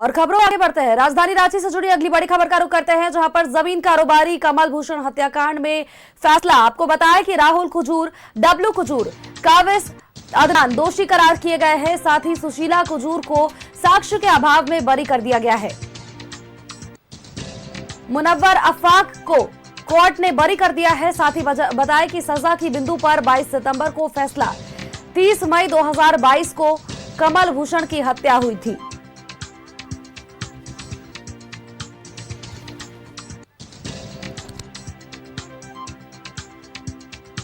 और खबरों आगे बढ़ते हैं। राजधानी रांची से जुड़ी अगली बड़ी खबर का रुख करते हैं, जहां पर जमीन कारोबारी कमल भूषण हत्याकांड में फैसला। आपको बताया कि राहुल कुजूर, डब्लू कुजूर, काविस अदनान दोषी करार किए गए हैं। साथ ही सुशीला कुजूर को साक्ष्य के अभाव में बरी कर दिया गया है। मुनव्वर अफाक को कोर्ट ने बरी कर दिया है। साथ ही बताया कि सजा की बिंदु पर 22 सितंबर को फैसला। 30 मई 2022 को कमल भूषण की हत्या हुई थी।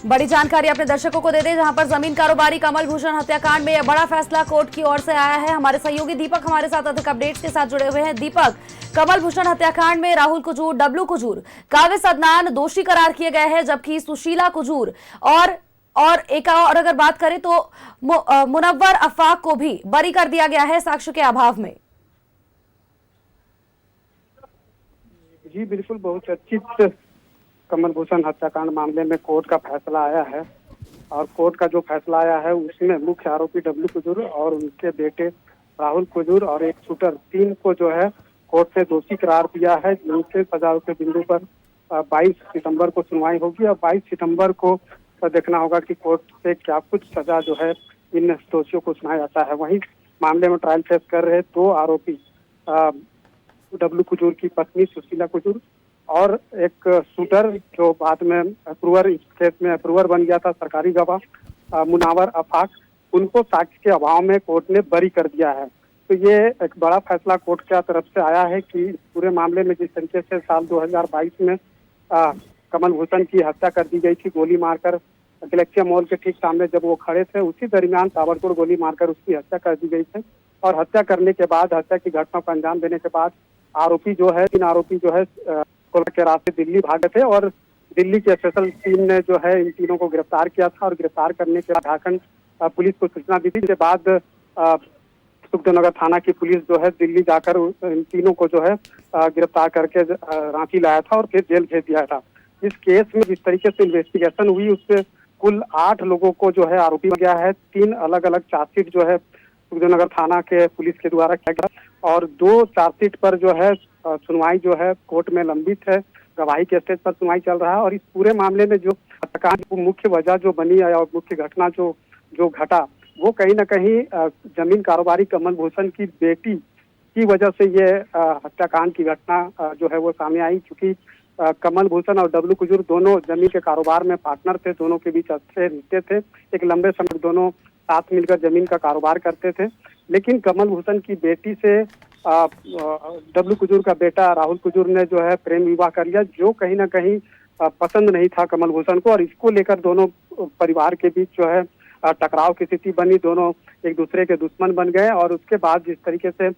बड़ी जानकारी अपने दर्शकों को दे दें, जहां पर जमीन कारोबारी कमल भूषण हत्याकांड में यह बड़ा फैसला कोर्ट की ओर से आया है। हमारे सहयोगी दीपक हमारे साथ अधिक अपडेट्स के साथ जुड़े हुए हैं। दीपक, कमल भूषण हत्याकांड में राहुल कुजूर, डब्लू कुजूर, काविस अदनान दोषी करार किए गए हैं, जबकि सुशीला कुजूर और एक और अगर बात करें तो मुनव्वर अफाक को भी बरी कर दिया गया है साक्ष्य के अभाव में। जी बिल्कुल, बहुत चर्चित कमल भूषण हत्याकांड मामले में कोर्ट का फैसला आया है। और कोर्ट का जो फैसला आया है उसमें मुख्य आरोपी डब्लू कुजूर और उनके बेटे राहुल कुजूर और एक शूटर, 3 को जो है कोर्ट ने दोषी करार दिया है। जिनसे सजा के बिंदु पर 22 सितंबर को सुनवाई होगी और 22 सितंबर को देखना होगा कि कोर्ट से क्या कुछ सजा जो है इन दोषियों को सुनाया जाता है। वहीं मामले में ट्रायल फेस कर रहे 2 आरोपी डब्लू कुजूर की पत्नी सुशीला कुजूर और एक शूटर जो बाद में अप्रूवर, इस केस में अप्रूवर बन गया था, सरकारी गवाह मुनव्वर अफाक, उनको साक्ष्य के अभाव में कोर्ट ने बरी कर दिया है। तो ये एक बड़ा फैसला कोर्ट की तरफ से आया है कि पूरे मामले में जिस तरीके से साल 2022 में कमल भूषण की हत्या कर दी गई थी गोली मारकर, गैलेक्सिया मॉल के ठीक सामने जब वो खड़े थे उसी दरमियान ताबड़तोड़ गोली मारकर उसकी हत्या कर दी गई थी। और हत्या करने के बाद, हत्या की घटना को अंजाम देने के बाद आरोपी जो है, 3 आरोपी जो है कोलकाता के रास्ते दिल्ली भागे थे और दिल्ली की स्पेशल टीम ने जो है इन तीनों को गिरफ्तार किया था। और गिरफ्तार करने के बाद झारखंड पुलिस को सूचना दी थी। इसके बाद सुखदेवनगर थाना की पुलिस जो है दिल्ली जाकर इन तीनों को जो है गिरफ्तार करके रांची लाया था और फिर जेल भेज दिया था। इस केस में जिस तरीके से इन्वेस्टिगेशन हुई उससे कुल 8 लोगों को जो है आरोपी बना गया है। 3 अलग अलग चार्जशीट जो है सुखदेवनगर थाना के पुलिस के द्वारा किया गया और 2 चार्जशीट पर जो है सुनवाई जो है कोर्ट में लंबित है। गवाही के स्टेज पर सुनवाई चल रहा है। और इस पूरे मामले में जो हत्याकांड की मुख्य वजह जो बनी और मुख्य घटना जो घटा वो कहीं ना कहीं जमीन कारोबारी कमल भूषण की बेटी की वजह से ये हत्याकांड की घटना जो है वो सामने आई। क्योंकि कमल भूषण और डब्लू कुजूर दोनों जमीन के कारोबार में पार्टनर थे, दोनों के बीच अच्छे रिश्ते थे। एक लंबे समय दोनों साथ मिलकर जमीन का कारोबार करते थे। लेकिन कमल भूषण की बेटी से डब्लू कुजूर का बेटा राहुल कुजूर ने जो है प्रेम विवाह कर लिया, जो कहीं ना कहीं पसंद नहीं था कमल भूषण को। और इसको लेकर दोनों परिवार के बीच जो है टकराव की स्थिति बनी, दोनों एक दूसरे के दुश्मन बन गए। और उसके बाद जिस तरीके से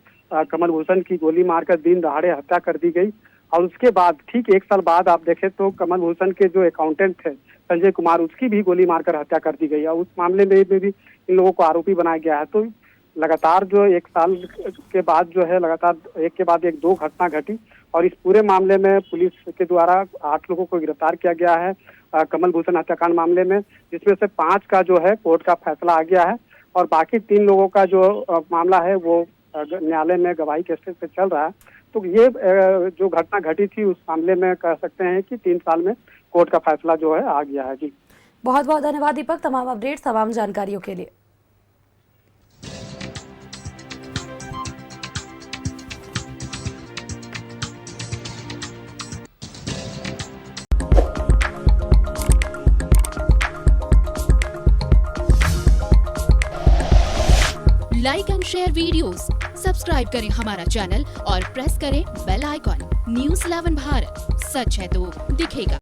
कमल भूषण की गोली मारकर दिन दहाड़े हत्या कर दी गई और उसके बाद ठीक 1 साल बाद आप देखें तो कमल भूषण के जो अकाउंटेंट थे संजय कुमार, उसकी भी गोली मारकर हत्या कर दी गई और उस मामले में भी इन लोगों को आरोपी बनाया गया है। तो लगातार जो 1 साल के बाद जो है लगातार एक के बाद एक 2 घटना घटी और इस पूरे मामले में पुलिस के द्वारा 8 लोगों को गिरफ्तार किया गया है कमल भूषण हत्याकांड मामले में, जिसमें से 5 का जो है कोर्ट का फैसला आ गया है और बाकी 3 लोगों का जो मामला है वो न्यायालय में गवाही के स्टेज पे चल रहा है। तो ये जो घटना घटी थी उस मामले में कह सकते हैं कि 3 साल में कोर्ट का फैसला जो है आ गया है। जी बहुत बहुत धन्यवाद दीपक, तमाम अपडेट्स, तमाम जानकारियों के लिए। Like and share videos, subscribe करें हमारा चैनल और प्रेस करें बेल आइकॉन। न्यूज़ 11 भारत, सच है तो दिखेगा।